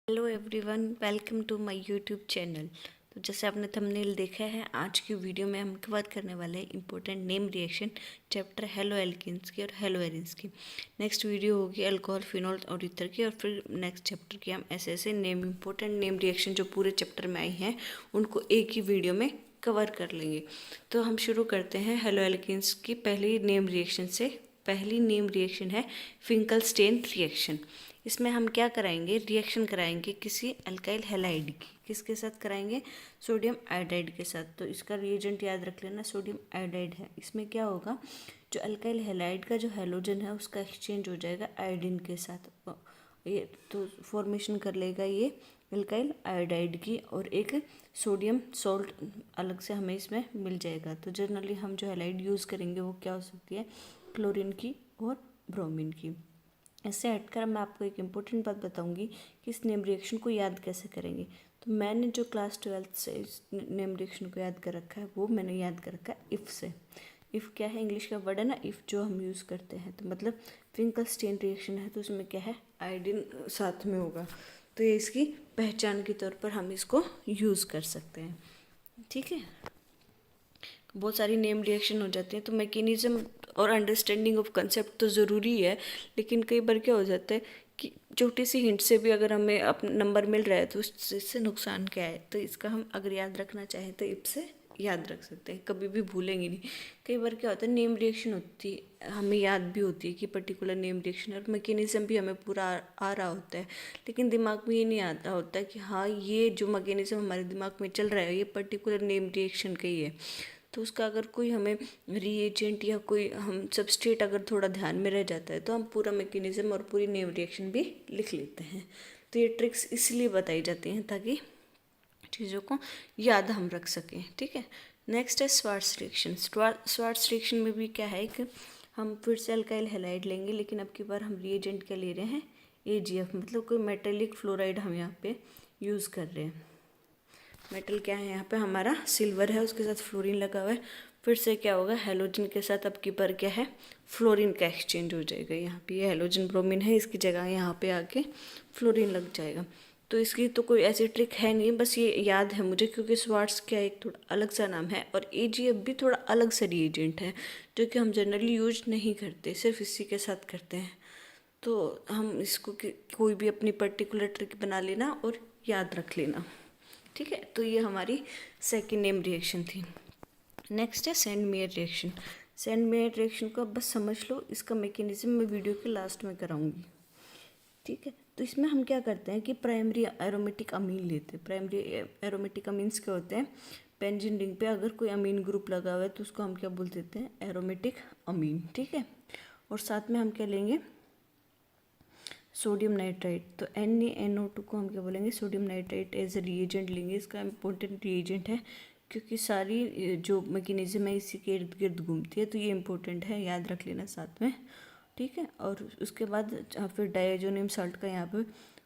Hello everyone, welcome to my YouTube channel. तो जैसे आपने थंबनेल देखा है, आज की वीडियो में हम बात करने वाले हैं important name reaction chapter haloalkanes की और हेलो एरिन्स की। नेक्स्ट वीडियो होगी अल्कोहल, फिनोल और ईथर की, और फिर नेक्स्ट चैप्टर की हम ऐसे ऐसे नेम इंपॉर्टेंट नेम रिएक्शन जो पूरे चैप्टर में आई हैं उनको एक ही वीडियो में कवर कर लेंगे। तो हम शुरू करते हैं हेलो एल्केन्स की पहली नेम रिएक्शन से। पहली नेम रिएक्शन है फिंकलस्टेन रिएक्शन। इसमें हम क्या कराएंगे, रिएक्शन कराएंगे किसी अल्काइल हैलाइड की। किसके साथ कराएंगे? सोडियम आयोडाइड के साथ। तो इसका रिएजेंट याद रख लेना, सोडियम आयोडाइड है। इसमें क्या होगा, जो अल्काइल हैलाइड का जो हैलोजन है उसका एक्सचेंज हो जाएगा आयोडीन के साथ। ये तो फॉर्मेशन कर लेगा ये अल्काइल आयोडाइड की, और एक सोडियम सॉल्ट अलग से हमें इसमें मिल जाएगा। तो जनरली हम जो हैलाइड यूज़ करेंगे वो क्या हो सकती है, क्लोरीन की और ब्रोमीन की। इससे हटकर मैं आपको एक इम्पोर्टेंट बात बताऊंगी कि इस नेम रिएक्शन को याद कैसे करेंगे। तो मैंने जो क्लास 12th से इस नेम रिएक्शन को याद कर रखा है वो मैंने याद कर रखा है इफ़ से। इफ़ क्या है, इंग्लिश का वर्ड है ना इफ़, जो हम यूज़ करते हैं। तो मतलब फिंकलस्टेन रिएक्शन है तो उसमें क्या है, आयोडीन साथ में होगा। तो ये इसकी पहचान के तौर पर हम इसको यूज़ कर सकते हैं। ठीक है, बहुत सारी नेम रिएक्शन हो जाती हैं। तो मैकेनिज्म और अंडरस्टैंडिंग ऑफ कंसेप्ट तो ज़रूरी है, लेकिन कई बार क्या हो जाता है कि छोटी सी हिंट से भी अगर हमें अपना नंबर मिल रहा है तो इससे नुकसान क्या है। तो इसका हम अगर याद रखना चाहें तो इप से याद रख सकते हैं, कभी भी भूलेंगे नहीं। कई बार क्या होता है, नेम रिएक्शन होती है, हमें याद भी होती है कि पर्टिकुलर नेम रिएक्शन है और मैकेनिज्म भी हमें पूरा आ रहा होता है, लेकिन दिमाग में ये नहीं आता होता कि हाँ ये जो मैकेनिज्म हमारे दिमाग में चल रहा है ये पर्टिकुलर नेम रिएक्शन का ही है। तो उसका अगर कोई हमें रिएजेंट या कोई हम सबस्ट्रेट अगर थोड़ा ध्यान में रह जाता है तो हम पूरा मैकेनिज्म और पूरी नेम रिएक्शन भी लिख लेते हैं। तो ये ट्रिक्स इसलिए बताई जाती हैं ताकि चीज़ों को याद हम रख सकें। ठीक है, नेक्स्ट है स्वार्ट्स रिएक्शन। स्वार्ट्स रिएक्शन में भी क्या है कि हम फिर से अल्काइल हैलाइड लेंगे, लेकिन अब की बार हम रिएजेंट क्या ले रहे हैं, AgF, मतलब कोई मेटेलिक फ्लोराइड हम यहाँ पे यूज़ कर रहे हैं। मेटल क्या है, यहाँ पे हमारा सिल्वर है, उसके साथ फ्लोरीन लगा हुआ है। फिर से क्या होगा, हेलोजन के साथ अब की बार क्या है, फ्लोरीन का एक्सचेंज हो जाएगा। यहाँ पे ये हेलोजन ब्रोमीन है, इसकी जगह यहाँ पे आके फ्लोरीन लग जाएगा। तो इसकी तो कोई ऐसी ट्रिक है नहीं, बस ये याद है मुझे क्योंकि स्वार्ट्स क्या एक थोड़ा अलग सा नाम है और AgF भी थोड़ा अलग सा रिएजेंट है जो कि हम जनरली यूज नहीं करते, सिर्फ इसी के साथ करते हैं। तो हम इसको कोई भी अपनी पर्टिकुलर ट्रिक बना लेना और याद रख लेना। ठीक है, तो ये हमारी सेकेंड नेम रिएक्शन थी। नेक्स्ट है send mayor reaction. Send mayor reaction को अब बस समझ लो, इसका मैकेनिज्म मैं वीडियो के लास्ट में कराऊंगी। ठीक है, तो इसमें हम क्या करते हैं कि प्राइमरी एरोमेटिक अमीन लेते हैं। प्राइमरी एरोमेटिक अमीन्स क्या होते हैं, बेंजीन रिंग पे अगर कोई अमीन ग्रुप लगा हुआ है तो उसको हम क्या बोल देते हैं, एरोमेटिक अमीन। ठीक है, और साथ में हम क्या लेंगे, सोडियम नाइट्राइट। तो NaNO2 को हम क्या बोलेंगे, sodium nitrite as a reagent लेंगे। इसका इम्पोर्टेंट रिएजेंट है क्योंकि सारी जो मैकेनिज्म है इसी के इर्द गिर्द घूमती है, तो ये इम्पोर्टेंट है, याद रख लेना साथ में। ठीक है, और उसके बाद फिर डायजोनियम साल्ट का यहाँ पे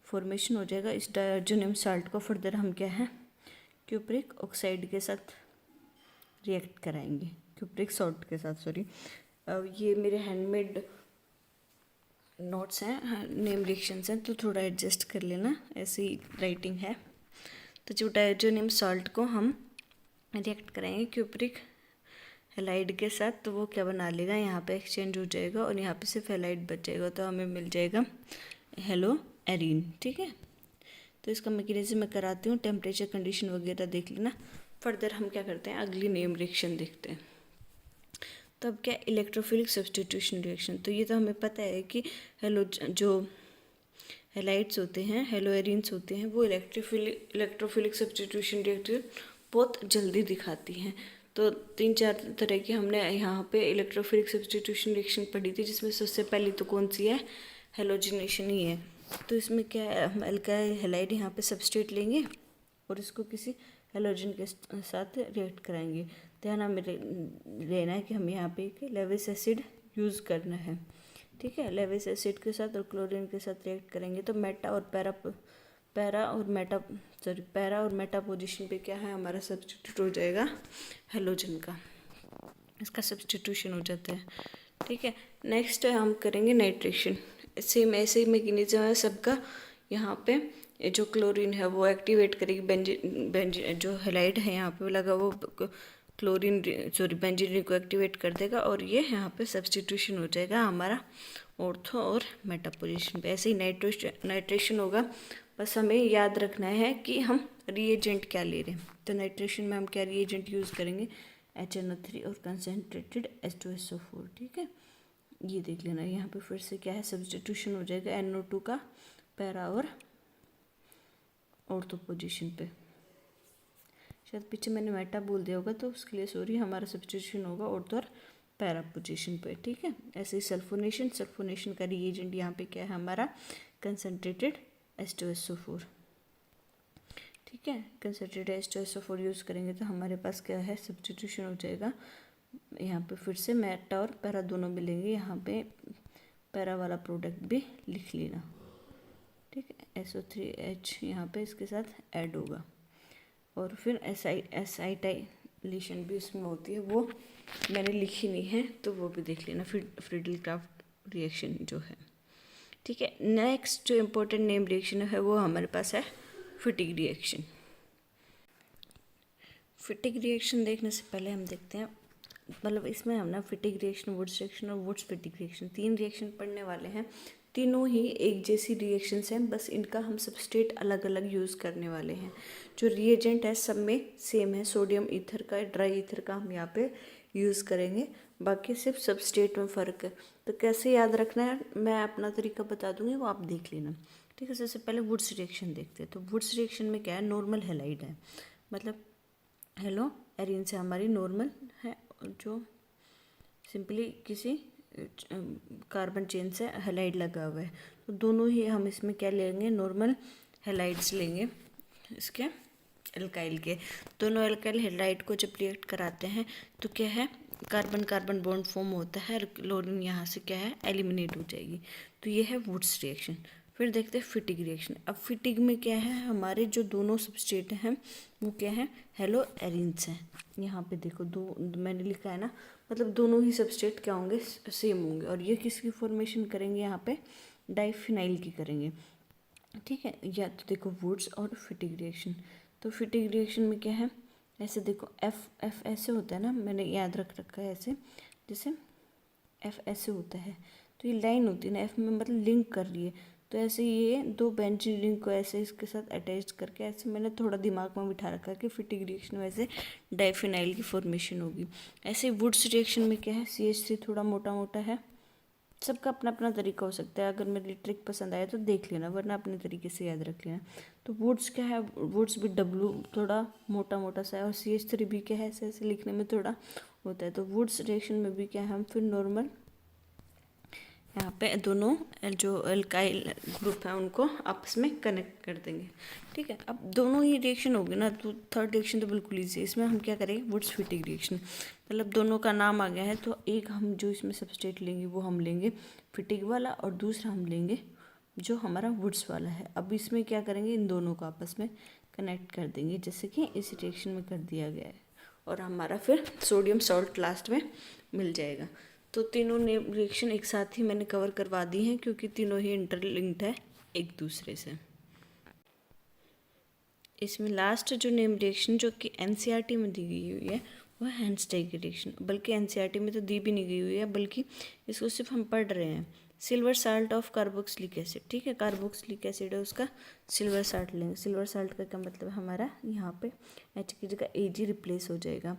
फॉर्मेशन हो जाएगा। इस डायजोनियम साल्ट को फर्दर हम क्या है, क्यूप्रिक ऑक्साइड के साथ रिएक्ट कराएंगे, क्यूप्रिक सॉल्ट के साथ, सॉरी। ये मेरे हैंडमेड नोट्स हैं, नेम रिएक्शंस हैं, तो थोड़ा एडजस्ट कर लेना, ऐसी राइटिंग है। तो जो डायजोनियम सॉल्ट को हम रिएक्ट कराएंगे क्यूप्रिक हैलाइड के साथ, तो वो क्या बना लेगा, यहाँ पे एक्सचेंज हो जाएगा और यहाँ पे सिर्फ हैलाइड बच जाएगा, तो हमें मिल जाएगा हेलो एरीन। ठीक है, तो इसका मैकेनिज्म मैं कराती हूँ, टेम्परेचर कंडीशन वगैरह देख लेना। फर्दर हम क्या करते हैं, अगली नेम रिएक्शन देखते हैं। तब क्या, इलेक्ट्रोफिलिक सब्स्टिट्यूशन रिएक्शन। तो ये तो हमें पता है कि जो हैलाइड्स होते हैं, हेलो एरीन्स होते हैं, वो इलेक्ट्रोफिलिक सब्स्टिट्यूशन रिएक्शन बहुत जल्दी दिखाती हैं। तो 3-4 तरह की हमने यहाँ पे इलेक्ट्रोफिलिक सब्स्टिट्यूशन रिएक्शन पढ़ी थी, जिसमें सबसे पहली तो कौन सी है, हेलोजिनेशन ही है। तो इसमें क्या है, हम अल्काइल हैलाइड यहाँ पे सबस्ट्रेट लेंगे और इसको किसी हेलोजन के साथ रिएक्ट कराएंगे। ध्यान हमें लेना है कि हम यहाँ पे एक लेविस एसिड यूज़ करना है। ठीक है, लेविस एसिड के साथ और क्लोरीन के साथ रिएक्ट करेंगे तो पैरा और मेटा पोजीशन पे क्या है, हमारा सब्स्टिट्यूट हो जाएगा हेलोजन का, इसका सब्स्टिट्यूशन हो जाता है। ठीक है, नेक्स्ट हम करेंगे नाइट्रेशन। सेम ऐसे ही मैकेनिज्म है सबका। यहाँ पे ये जो क्लोरीन है वो एक्टिवेट करेगी बेंजीन बेंजीन जो हैलाइड है यहाँ पे लगा वो क्लोरीन सॉरी बेंजीन को एक्टिवेट कर देगा और ये यहाँ पे सब्स्टिट्यूशन हो जाएगा हमारा ऑर्थो और मेटा पोजीशन पे। ऐसे ही नाइट्रेशन होगा। बस हमें याद रखना है कि हम रिएजेंट क्या ले रहे हैं। तो नाइट्रेशन में हम क्या रिएजेंट यूज़ करेंगे, HNO3 और कंसनट्रेटेड H2SO4। ठीक है, ये देख लेना। यहाँ पे फिर से क्या है, सब्स्टिट्यूशन हो जाएगा NO2 का पैरा और ऑर्थो पोजीशन पे। शायद पीछे मैंने मेटा बोल दिया होगा तो उसके लिए सॉरी। हमारा सब्स्टिट्यूशन होगा ऑर्थो और पैरा पोजीशन पे। ठीक है, ऐसे ही सल्फोनेशन का रिएजेंट यहाँ पे क्या है हमारा कंसनट्रेटेड H2SO4। ठीक है, कंसनट्रेटेड H2SO4 यूज़ करेंगे तो हमारे पास क्या है, सब्स्टिट्यूशन हो जाएगा। यहाँ पे फिर से मेटा और पैरा दोनों मिलेंगे। यहाँ पे पैरा वाला प्रोडक्ट भी लिख लेना। ठीक है, SO3H यहाँ पे इसके साथ ऐड होगा और फिर एसाइटाइलेशन भी उसमें होती है, वो मैंने लिखी नहीं है तो वो भी देख लेना। फिर फ्रीडल-क्राफ्ट रिएक्शन जो है। ठीक है, नेक्स्ट जो इम्पोर्टेंट नेम रिएक्शन है वो हमारे पास है फिटिग रिएक्शन। फिटिग रिएक्शन देखने से पहले हम देखते हैं, मतलब इसमें हम ना फिटिग रिएक्शन, वुड्स रिएक्शन और वुड्स फिटिग रिएक्शन 3 रिएक्शन पढ़ने वाले हैं। तीनों ही एक जैसी रिएक्शंस हैं, बस इनका हम सबस्ट्रेट अलग अलग यूज़ करने वाले हैं। जो रिएजेंट है सब में सेम है, सोडियम ईथर का, ड्राई ईथर का हम यहाँ पे यूज़ करेंगे, बाकी सिर्फ सबस्ट्रेट में फ़र्क है। तो कैसे याद रखना है मैं अपना तरीका बता दूँगी, वो आप देख लेना। ठीक है, सबसे पहले वुड्स रिएक्शन देखते हैं। तो वुड्स रिएक्शन में क्या है, नॉर्मल हैलाइड है, मतलब हेलो एरिन से हमारी नॉर्मल है जो सिंपली किसी कार्बन चेन से हैलाइड लगा हुआ है। तो दोनों ही हम इसमें क्या लेंगे, नॉर्मल हैलाइड्स लेंगे इसके एल्काइल के। दोनों एल्काइल हैलाइड को जब रिएक्ट कराते हैं तो क्या है, कार्बन कार्बन बॉन्ड फॉर्म होता है और क्लोरीन यहाँ से क्या है एलिमिनेट हो जाएगी। तो ये है वुड्स रिएक्शन। फिर देखते हैं फिटिग रिएक्शन। अब फिटिग में क्या है, हमारे जो दोनों सबस्ट्रेट हैं वो क्या है, हेलो एरिन्स हैं। यहाँ पे देखो दो मैंने लिखा है ना, मतलब दोनों ही सबस्ट्रेट क्या होंगे, सेम होंगे। और ये किसकी फॉर्मेशन करेंगे, यहाँ पे डाइफिनाइल की करेंगे। ठीक है, या तो देखो वुड्स और फिटिग रिएक्शन। तो फिटिग रिएक्शन में क्या है, ऐसे देखो एफ ऐसे होता है ना, मैंने याद रख रखा है ऐसे, जैसे एफ ऐसे होता है तो ये लाइन होती है ना, एफ में मतलब लिंक कर रही है। तो ऐसे ये दो बेंजीन रिंग को ऐसे इसके साथ अटैच करके ऐसे मैंने थोड़ा दिमाग में बिठा रखा है कि फिटिग रिएक्शन में ऐसे डाइफिनाइल की फॉर्मेशन होगी। ऐसे वुड्स रिएक्शन में क्या है, CH3 थोड़ा मोटा मोटा है। सबका अपना अपना तरीका हो सकता है, अगर मेरी ट्रिक पसंद आए तो देख लेना, वरना अपने तरीके से याद रख लेना। तो वुड्स क्या है, वुड्स भी W थोड़ा मोटा मोटा सा है और CH3 भी क्या है, ऐसे ऐसे लिखने में थोड़ा होता है। तो वुड्स रिएक्शन में भी क्या है, हम फिर नॉर्मल यहाँ पे दोनों जो एल्काइल ग्रुप है उनको आपस में कनेक्ट कर देंगे। ठीक है, अब दोनों ही रिएक्शन होगी ना, तो थर्ड रिएक्शन तो बिल्कुल ईजी है। इसमें हम क्या करेंगे, वुड्स फिटिग रिएक्शन, मतलब दोनों का नाम आ गया है तो एक हम जो इसमें सबस्ट्रेट लेंगे वो हम लेंगे फिटिग वाला और दूसरा हम लेंगे जो हमारा वुड्स वाला है। अब इसमें क्या करेंगे, इन दोनों को आपस में कनेक्ट कर देंगे जैसे कि इस रिएक्शन में कर दिया गया है, और हमारा फिर सोडियम सॉल्ट लास्ट में मिल जाएगा। तो तीनों नेम रिएक्शन एक साथ ही मैंने कवर करवा दी हैं क्योंकि तीनों ही इंटरलिंक्ड है एक दूसरे से। इसमें लास्ट जो नेम रिएक्शन जो कि NCERT में दी गई हुई है वो है हैंडस्टाइक रिएक्शन, बल्कि NCERT में तो दी भी नहीं गई हुई है, बल्कि इसको सिर्फ हम पढ़ रहे हैं। Silver salt of carboxylic acid, ठीक है, कार्बोक्सिलिक एसिड है उसका सिल्वर साल्ट लेंगे। सिल्वर साल्ट का क्या मतलब है, हमारा यहाँ पे H की जगह Ag रिप्लेस हो जाएगा।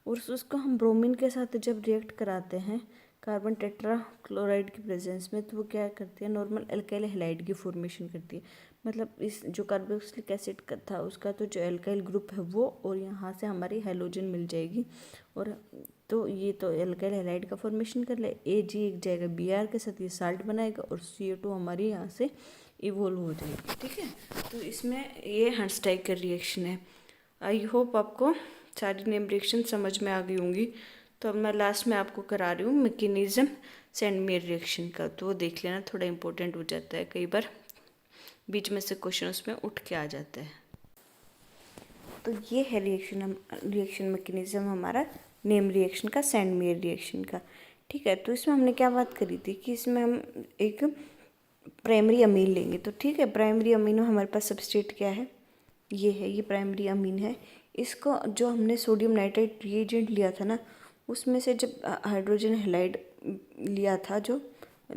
और उसको हम ब्रोमीन के साथ जब रिएक्ट कराते हैं कार्बन टेट्रा क्लोराइड की प्रेजेंस में, तो वो क्या करती है, नॉर्मल एल्काइल हैलाइड की फॉर्मेशन करती है। मतलब इस जो कार्बोक्सिलिक एसिड का था उसका तो जो एल्काइल ग्रुप है वो, और यहाँ से हमारी हैलोजन मिल जाएगी। और तो ये तो एल्काइल हैलाइड का फॉर्मेशन कर ले, Ag एक जाएगा Br के साथ, ये साल्ट बनाएगा और CO2 हमारी यहाँ से इवोल्व हो जाएगी। ठीक है, तो इसमें ये हैंडस्टाइक का रिएक्शन है। आई होप आपको सारी नेम रिएक्शन समझ में आ गई होंगी। तो अब मैं लास्ट में आपको करा रही हूँ मैकेनिज्म सेंड मेयर रिएक्शन का, तो वो देख लेना, थोड़ा इंपॉर्टेंट हो जाता है, कई बार बीच में से क्वेश्चन उसमें उठ के आ जाता है। तो ये है रिएक्शन मैकेनिज्म हमारा नेम रिएक्शन का, सेंड मेयर रिएक्शन का। ठीक है, तो इसमें हमने क्या बात करी थी कि इसमें हम एक प्राइमरी अमीन लेंगे। तो ठीक है, प्राइमरी अमीन में हमारे पास सब्सट्रेट क्या है, ये है, ये प्राइमरी अमीन है। इसको जो हमने सोडियम नाइट्राइट रिएजेंट लिया था ना, उसमें से जब हाइड्रोजन हैलाइड लिया था, जो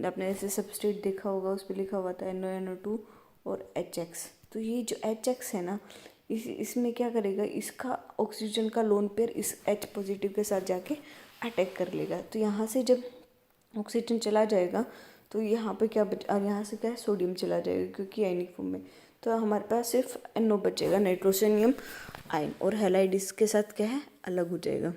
आपने ऐसे सब्सट्रेट देखा होगा, उस पर लिखा हुआ था NO2 और HX। तो ये जो HX है ना, इसमें क्या करेगा, इसका ऑक्सीजन का लोन पेयर इस H पॉजिटिव के साथ जाके अटैक कर लेगा। तो यहाँ से जब ऑक्सीजन चला जाएगा तो यहाँ पे क्या और यहाँ से क्या है, सोडियम चला जाएगा क्योंकि आयनिक फॉर्म में। तो हमारे पास सिर्फ NO बचेगा, नाइट्रोसोनियम आयन, और हैलाइड इसके साथ क्या है, अलग हो जाएगा।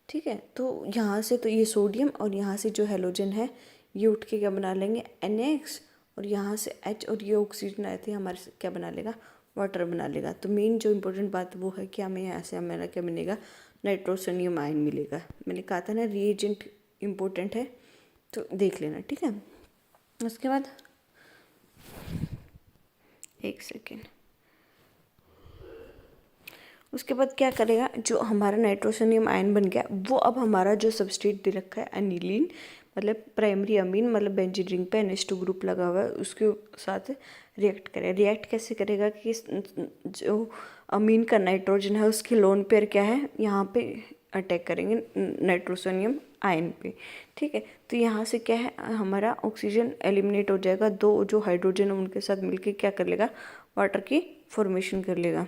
ठीक है, तो यहाँ से तो ये सोडियम और यहाँ से जो हैलोजन है ये उठ के क्या बना लेंगे, NaX, और यहाँ से H, और ये ऑक्सीजन आए थे हमारे से क्या बना लेगा, वाटर बना लेगा। तो मेन जो इम्पोर्टेंट बात वो है कि हमें यहाँ से हमारा क्या मिलेगा, नाइट्रोसोनियम आयन मिलेगा। मैंने कहा था ना रिएजेंट इम्पोर्टेंट है, तो देख लेना। ठीक है, उसके बाद एक सेकेंड, उसके बाद क्या करेगा, जो हमारा नाइट्रोसोनियम आयन बन गया वो अब हमारा जो सब्सट्रेट दे रखा है एनिलीन, मतलब प्राइमरी अमीन, मतलब बेंजीन रिंग पे NH2 ग्रुप लगा हुआ है, उसके साथ रिएक्ट करेगा। रिएक्ट कैसे करेगा कि जो अमीन का नाइट्रोजन है उसकी लोन पेयर क्या है, यहाँ पे अटैक करेंगे नाइट्रोसोनियम आयन पे। ठीक है, तो यहाँ से क्या है, हमारा ऑक्सीजन एलिमिनेट हो जाएगा, दो जो हाइड्रोजन है उनके साथ मिलके क्या कर लेगा, वाटर की फॉर्मेशन कर लेगा।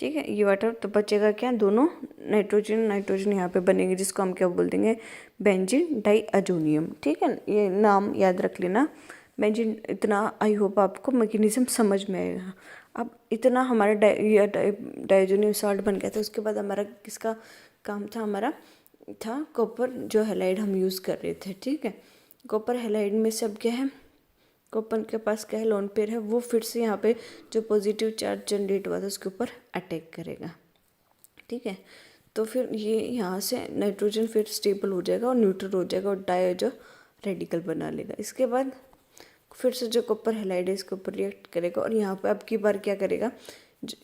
ठीक है, ये वाटर तो बचेगा क्या, दोनों नाइट्रोजन यहाँ पे बनेंगे, जिसको हम क्या बोल देंगे, बेंजीन डाइअजोनियम। ठीक है, ये नाम याद रख लेना, बेंजीन। इतना आई होप आपको मैकेनिज्म समझ में आएगा। अब इतना हमारा डाइअजोनियम सॉल्ट बन गया था। उसके बाद हमारा किसका काम था, हमारा था कॉपर जो हैलाइड हम यूज़ कर रहे थे। ठीक है, कॉपर हैलाइड में सब क्या है, कॉपर के पास क्या है, लोन पेयर है, वो फिर से यहाँ पे जो पॉजिटिव चार्ज जनरेट हुआ था उसके ऊपर अटैक करेगा। ठीक है, तो फिर ये यहाँ से नाइट्रोजन फिर स्टेबल हो जाएगा और न्यूट्रल हो जाएगा और डायो रेडिकल बना लेगा। इसके बाद फिर से जो कॉपर हैलाइड है इसके ऊपर रिएक्ट करेगा और यहाँ पे अब की बार क्या करेगा,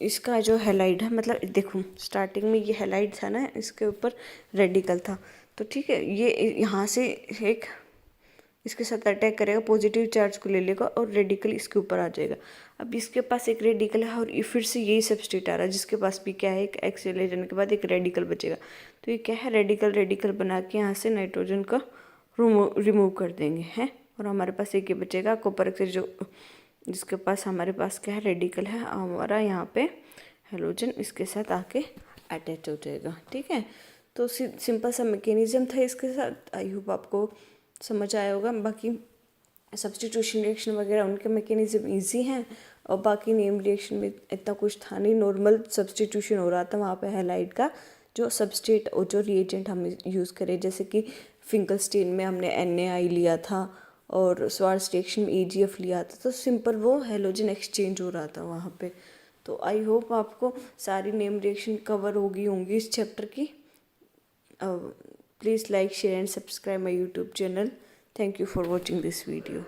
इसका जो हैलाइड है, मतलब देखो स्टार्टिंग में ये हैलाइड था ना, इसके ऊपर रेडिकल था। तो ठीक है, ये यहाँ से एक इसके साथ अटैक करेगा, पॉजिटिव चार्ज को ले लेगा और रेडिकल इसके ऊपर आ जाएगा। अब इसके पास एक रेडिकल है और ये फिर से यही सब्सट्रेट आ रहा है जिसके पास भी क्या है, एक X ले जाने के बाद एक रेडिकल बचेगा। तो ये क्या है, रेडिकल बना के यहाँ से नाइट्रोजन का रिमूव कर देंगे हैं, और हमारे पास एक ये बचेगा कॉपर से, जो जिसके पास हमारे पास क्या है, रेडिकल है, हमारा यहाँ पे हेलोजन इसके साथ आके अटैच हो जाएगा। ठीक है, तो सिंपल सा मैकेनिज्म था इसके साथ। आई होप आपको समझ आया होगा। बाकी सब्स्टिट्यूशन रिएक्शन वगैरह उनके मैकेनिज्म इजी हैं, और बाकी नेम रिएक्शन में इतना कुछ था नहीं, नॉर्मल सब्स्टिट्यूशन हो रहा था वहाँ पे हैलाइड का जो सबस्ट्रेट और जो रिएजेंट हम यूज़ करें, जैसे कि फिंकलस्टीन में हमने NaI लिया था और स्वार्ट्ज रिएक्शन में AgF लिया था, तो सिंपल वो हैलोजन एक्सचेंज हो रहा था वहाँ पे। तो आई होप आपको सारी नेम रिएक्शन कवर होंगी इस चैप्टर की। Please like, share and subscribe my YouTube channel. Thank you for watching this video.